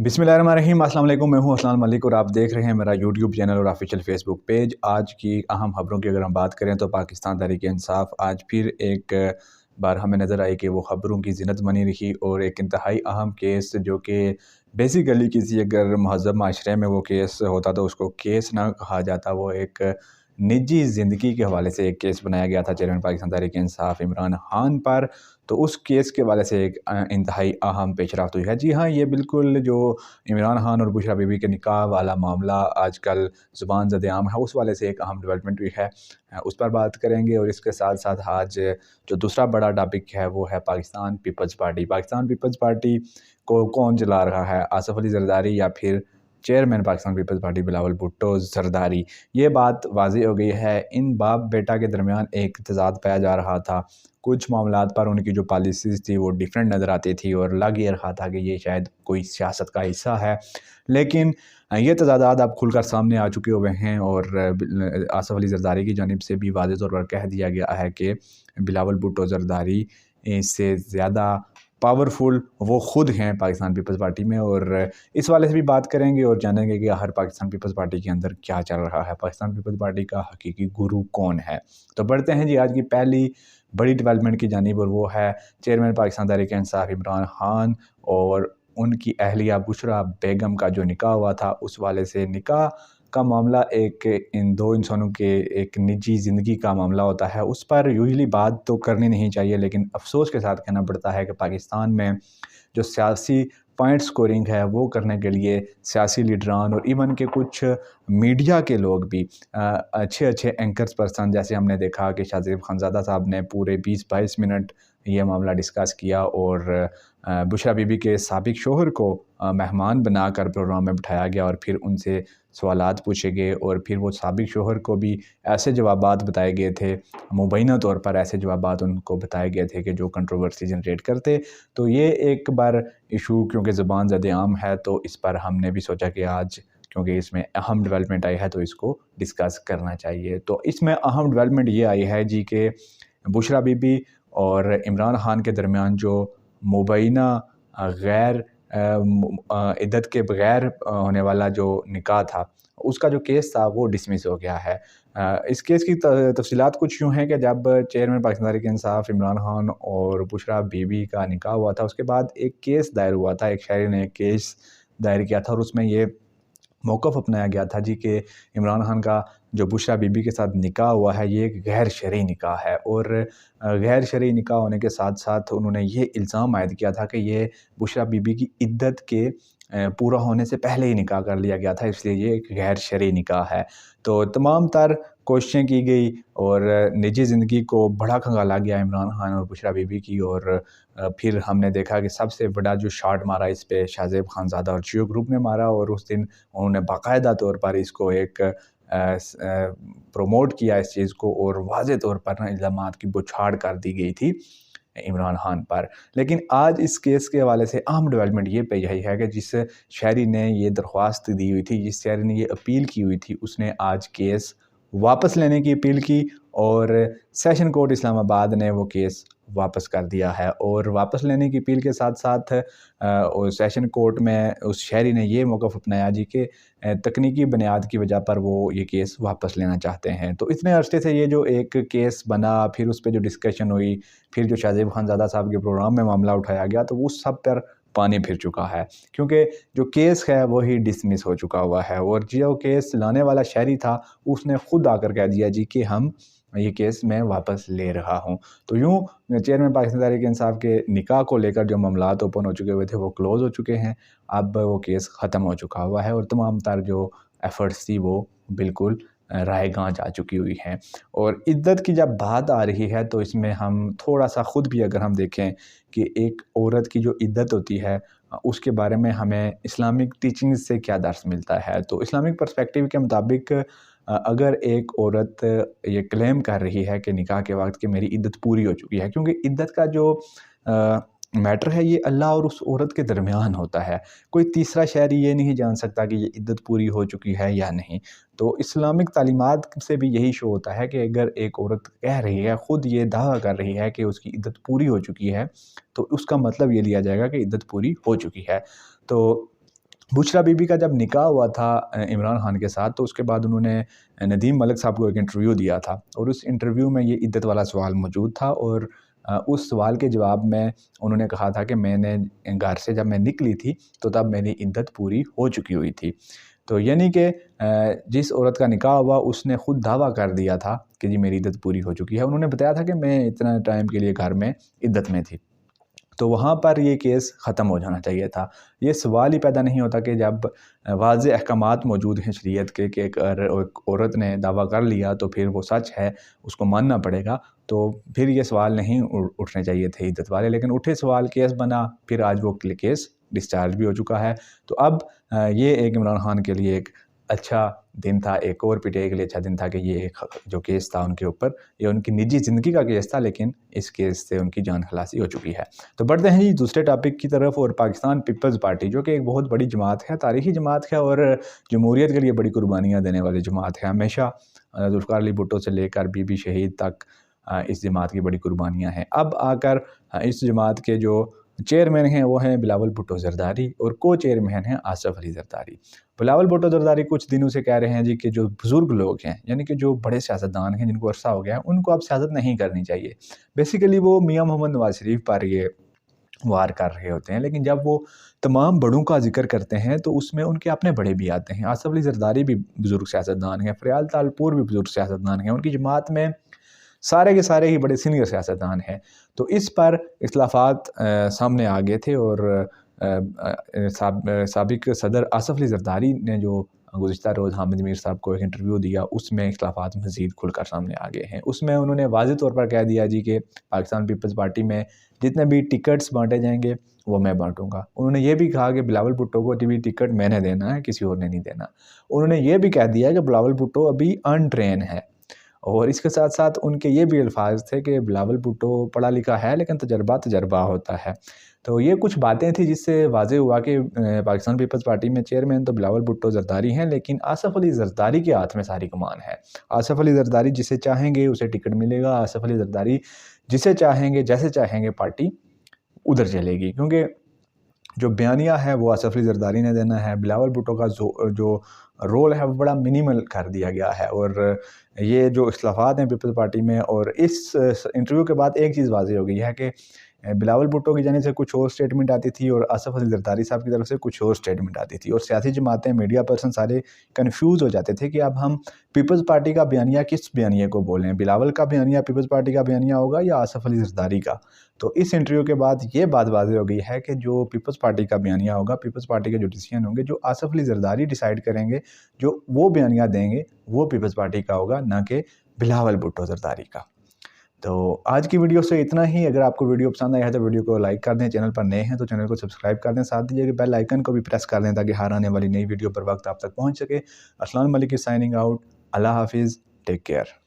बिस्मिल्लाहिर्रहमानिर्रहीम। अस्सलाम वालेकुम। मैं हूं अस्लान मलिक और आप देख रहे हैं मेरा यूट्यूब चैनल और ऑफिशियल फेसबुक पेज। आज की अहम खबरों की अगर हम बात करें तो पाकिस्तान तहरीक इंसाफ आज फिर एक बार हमें नज़र आई कि वो खबरों की ज़िन्नत बनी रही और एक इंतहाई अहम केस जो कि बेसिकली किसी अगर महज़ब माशरे में वो केस होता तो उसको केस ना कहा जाता, वो एक निजी ज़िंदगी के हवाले से एक केस बनाया गया था चेयरमैन पाकिस्तान तहरीक इंसाफ इमरान खान पर। तो उस केस के हवाले से एक इंतहाई अहम पेशरफ्त हुई है। जी हाँ, ये बिल्कुल जो इमरान खान और बुशरा बीबी के निकाह वाला मामला आजकल ज़ुबान ज़द-ए-आम है, उस वाले से एक अहम डेवलपमेंट हुई है। उस पर बात करेंगे और इसके साथ-साथ आज जो दूसरा बड़ा टॉपिक है वो है पाकिस्तान पीपल्स पार्टी। पाकिस्तान पीपल्स पार्टी को कौन चला रहा है, आसिफ अली ज़रदारी या फिर चेयरमैन पाकिस्तान पीपल्स पार्टी बिलावल भुट्टो ज़रदारी? ये बात वाज़ेह हो गई है। इन बाप बेटा के दरमियान एक तज़ाद पाया जा रहा था। कुछ मामलात पर उनकी जो पॉलिसीज़ थी वो डिफरेंट नज़र आती थी और लग ये रहा था कि ये शायद कोई सियासत का हिस्सा है। लेकिन ये तज़ादात अब खुलकर सामने आ चुके हुए हैं और आसिफ अली ज़रदारी की जानिब से भी वाज़ेह तौर पर कह दिया गया है कि बिलावल भुट्टो ज़रदारी से ज़्यादा पावरफुल वो खुद हैं पाकिस्तान पीपल्स पार्टी में। और इस वाले से भी बात करेंगे और जानेंगे कि हर पाकिस्तान पीपल्स पार्टी के अंदर क्या चल रहा है, पाकिस्तान पीपल्स पार्टी का हकीकी गुरु कौन है। तो बढ़ते हैं जी आज की पहली बड़ी डेवलपमेंट की जानिब और वो है चेयरमैन पाकिस्तान तहरीक इंसाफ इमरान खान और उनकी अहलिया बुशरा बेगम का जो निकाह हुआ था उस वाले से। निकाह का मामला एक इन दो इंसानों के एक निजी ज़िंदगी का मामला होता है, उस पर यूजुअली बात तो करनी नहीं चाहिए, लेकिन अफसोस के साथ कहना पड़ता है कि पाकिस्तान में जो सियासी पॉइंट स्कोरिंग है वो करने के लिए सियासी लीडरान और इवन के कुछ मीडिया के लोग भी अच्छे अच्छे एंकर्स पर्सन, जैसे हमने देखा कि शाहज़ेब खानज़ादा साहब ने पूरे 20-22 मिनट ये मामला डिस्कस किया और बुशरा बीबी के साबिक शोहर को मेहमान बनाकर प्रोग्राम में बिठाया गया और फिर उनसे सवालात पूछे गए और फिर वो साबिक शोहर को भी ऐसे जवाबात बताए गए थे, मुबैना तौर पर ऐसे जवाबात उनको बताए गए थे कि जो कंट्रोवर्सी जनरेट करते। तो ये एक बार इशू क्योंकि ज़ुबान ज़द-ए-आम है तो इस पर हमने भी सोचा कि आज क्योंकि इसमें अहम डेवलपमेंट आई है तो इसको डिस्कस करना चाहिए। तो इसमें अहम डेवलपमेंट ये आई है जी कि बुशरा बीबी और इमरान खान के दरमियान जो मुबैना गैर इद्दत के बगैर होने वाला जो निकाह था उसका जो केस था वो डिसमिस हो गया है। इस केस की तफसीलात कुछ यूँ हैं कि जब चेयरमैन पाकिस्तान तहरीक इंसाफ इमरान खान और बुशरा बीबी का निकाह हुआ था उसके बाद एक केस दायर हुआ था, एक शहरी ने एक केस दायर किया था और उसमें ये मौक़िफ़ अपनाया गया था जी कि इमरान खान का जो बुशरा बीबी के साथ निकाह हुआ है ये एक गैर शरई निकाह है। और गैर शरई निकाह होने के साथ-साथ उन्होंने ये इल्ज़ाम आयद किया था कि ये बुशरा बीबी की इद्दत के पूरा होने से पहले ही निकाह कर लिया गया था, इसलिए ये एक गैर शरई निकाह है। तो तमाम तर कोशिशें की गई और निजी ज़िंदगी को बड़ा खंगाला गया इमरान खान और बुशरा बीबी की। और फिर हमने देखा कि सबसे बड़ा जो शॉट मारा इस पे शाहज़ेब खानज़ादा और जियो ग्रुप ने मारा और उस दिन उन्होंने बाकायदा तौर पर इसको एक प्रमोट किया इस चीज़ को और वाज़ेह तौर पर ना इल्ज़ामात की बौछार कर दी गई थी इमरान खान पर। लेकिन आज इस केस के हवाले से अहम डेवलपमेंट ये पे यही है कि जिस शहरी ने ये दरख्वास्त दी हुई थी, जिस शहरी ने ये अपील की हुई थी, उसने आज केस वापस लेने की अपील की और सेशन कोर्ट इस्लामाबाद ने वो केस वापस कर दिया है। और वापस लेने की अपील के साथ-साथ और सेशन कोर्ट में उस शहरी ने ये मौक़िफ़ अपनाया जी कि तकनीकी बुनियाद की वजह पर वो ये केस वापस लेना चाहते हैं। तो इतने अरसे से ये जो एक केस बना, फिर उस पे जो डिस्कशन हुई, फिर जो शाहज़ेब खानज़ादा साहब के प्रोग्राम में मामला उठाया गया, तो वो सब पर पानी फिर चुका है क्योंकि जो केस है वही डिसमिस हो चुका हुआ है। और जो केस लाने वाला शहरी था उसने खुद आकर कह दिया जी कि हम ये केस मैं वापस ले रहा हूँ। तो यूँ चेयरमैन पाकिस्तान तहरीक इंसाफ के निकाह को लेकर जो मामलात ओपन हो चुके हुए थे वो क्लोज़ हो चुके हैं। अब वो केस ख़त्म हो चुका हुआ है और तमाम तर जो एफ़र्ट्स थी वो बिल्कुल रायगाँ जा चुकी हुई हैं। और इद्दत की जब बात आ रही है तो इसमें हम थोड़ा-सा ख़ुद भी अगर हम देखें कि एक औरत की जो इद्दत होती है उसके बारे में हमें इस्लामिक टीचिंग से क्या दर्स मिलता है। तो इस्लामिक पर्सपेक्टिव के मुताबिक अगर एक औरत ये क्लेम कर रही है कि निकाह के वक़्त कि मेरी इद्दत पूरी हो चुकी है, क्योंकि इद्दत का जो मैटर है ये अल्लाह और उस औरत के दरमियान होता है। कोई तीसरा शहरी ये नहीं जान सकता कि ये इद्दत पूरी हो चुकी है या नहीं। तो इस्लामिक तालीमात से भी यही शो होता है कि अगर एक औरत कह रही है, ख़ुद ये दावा कर रही है कि उसकी इद्दत पूरी हो चुकी है, तो उसका मतलब ये लिया जाएगा कि इद्दत पूरी हो चुकी है। तो बुशरा बीबी का जब निकाह हुआ था इमरान खान के साथ, तो उसके बाद उन्होंने नदीम मलिक साहब को एक इंटरव्यू दिया था और उस इंटरव्यू में ये इद्दत वाला सवाल मौजूद था और उस सवाल के जवाब में उन्होंने कहा था कि मैंने घर से जब मैं निकली थी तो तब मेरी इद्दत पूरी हो चुकी हुई थी। तो यानी कि जिस औरत का निकाह हुआ उसने ख़ुद दावा कर दिया था कि जी मेरी इद्दत पूरी हो चुकी है। उन्होंने बताया था कि मैं इतना टाइम के लिए घर में इद्दत में थी। तो वहाँ पर ये केस ख़त्म हो जाना चाहिए था। ये सवाल ही पैदा नहीं होता कि जब वाज़ेह अहकामात मौजूद हैं शरीयत के कि एक औरत ने दावा कर लिया तो फिर वो सच है, उसको मानना पड़ेगा। तो फिर ये सवाल नहीं उठने चाहिए थे इद्दत वाले, लेकिन उठे सवाल, केस बना, फिर आज वो केस डिस्चार्ज भी हो चुका है। तो अब ये एक इमरान खान के लिए एक अच्छा दिन था, एक और पीटीआई के लिए अच्छा दिन था कि ये एक जो केस था उनके ऊपर, ये उनकी निजी ज़िंदगी का केस था, लेकिन इस केस से उनकी जान खलासी हो चुकी है। तो बढ़ते हैं जी दूसरे टॉपिक की तरफ, और पाकिस्तान पीपल्स पार्टी जो कि एक बहुत बड़ी जमात है, तारीखी जमात है और जमहूरियत के लिए बड़ी कुर्बानियाँ देने वाली जमात है। हमेशा जुल्फ़िकार अली भुट्टो से लेकर बीबी शहीद तक इस जमात की बड़ी कुर्बानियाँ हैं। अब आकर इस जमात के जो चेयरमैन हैं वो हैं बिलावल भुट्टो ज़रदारी और को चेयरमैन हैं आसफ़ अली ज़रदारी। बिलावल भुट्टो ज़रदारी कुछ दिनों से कह रहे हैं जी कि जो बुज़ुर्ग लोग हैं, यानी कि जो बड़े सियासतदान हैं जिनको अरसा हो गया है, उनको अब सियासत नहीं करनी चाहिए। बेसिकली वो मियाँ मोहम्मद नवाज़ शरीफ पर ये वार कर रहे होते हैं, लेकिन जब वो तमाम बड़ों का ज़िक्र करते हैं तो उसमें उनके अपने बड़े भी आते हैं। आसफ़ अली ज़रदारी भी बुज़ुर्ग सियासतदान हैं, फ़रियाल तालपुर भी बुज़ुर्ग सियासतदान हैं, उनकी जमात में सारे के सारे ही बड़े सीनियर सियासतदान हैं। तो इस पर इख्तिलाफ़ात सामने आ गए थे और साबिक़ सदर आसफ़ अली ज़रदारी ने जो गुज़िश्ता रोज़ हामिद मीर साहब को एक इंटरव्यू दिया, उसमें इख्तिलाफ़ात मज़ीद खुलकर सामने आ गए हैं। उसमें उन्होंने वाज़ेह तौर पर कह दिया जी कि पाकिस्तान पीपल्स पार्टी में जितने भी टिकट्स बाँटे जाएँगे वो मैं बाँटूँगा। उन्होंने ये भी कहा कि बिलावल भुट्टो को भी टिकट मैंने देना है, किसी और ने नहीं देना। उन्होंने ये भी कह दिया कि बिलावल भुट्टो अभी अनट्रेन है, और इसके साथ-साथ उनके ये भी अल्फ़ाज़ थे कि बिलावल भुट्टो पढ़ा लिखा है लेकिन तजर्बा होता है। तो ये कुछ बातें थी जिससे वाज़ेह हुआ कि पाकिस्तान पीपल्स पार्टी में चेयरमैन तो बिलावल भुट्टो ज़रदारी हैं, लेकिन आसफ़ अली ज़रदारी के हाथ में सारी कमान है। आसफ़ अली ज़रदारी जिसे चाहेंगे उसे टिकट मिलेगा, आसफ़ अली ज़रदारी जिसे चाहेंगे, जैसे चाहेंगे पार्टी उधर चलेगी, क्योंकि जो बयानिया है वो आसफ़ अली ज़रदारी ने देना है। बिलावल भुट्टो का जो रोल है वो बड़ा मिनिमल कर दिया गया है। और ये जो इख्तिलाफ़ात हैं पीपल्स पार्टी में, और इस इंटरव्यू के बाद एक चीज़ वाज़ेह हो गई है कि बिलावल भुट्टो की जानिब से कुछ और स्टेटमेंट आती थी और आसफ़ अली ज़रदारी साहब की तरफ से कुछ और स्टेटमेंट आती थी, और सियासी जमातें, मीडिया पर्सन सारे कन्फ्यूज़ हो जाते थे कि अब हम पीपल्स पार्टी का बयानिया किस बयानिया को बोलें, बिलावल का बयानिया पीपल्स पार्टी का बयानिया होगा या आसफ़ अली ज़रदारी का। तो इस इंटरव्यू के बाद ये बात वाज़ेह हो गई है कि जो पीपल्स पार्टी का बयानिया होगा, पीपल्स पार्टी के जो डिसीजन होंगे, जो आसफ़ अली ज़रदारी डिसाइड करेंगे, जो वो बयानिया देंगे, वो पीपल्स पार्टी का होगा, ना कि बिलावल भुट्टो ज़रदारी का। तो आज की वीडियो से इतना ही। अगर आपको वीडियो पसंद आया है तो वीडियो को लाइक कर दें, चैनल पर नए हैं तो चैनल को सब्सक्राइब कर दें, साथ ही बेल आइकन को भी प्रेस कर दें ताकि हर आने वाली नई वीडियो पर वक्त आप तक पहुंच सके। अस्सलाम वालेकुम, साइनिंग आउट। अल्लाह हाफिज़, टेक केयर।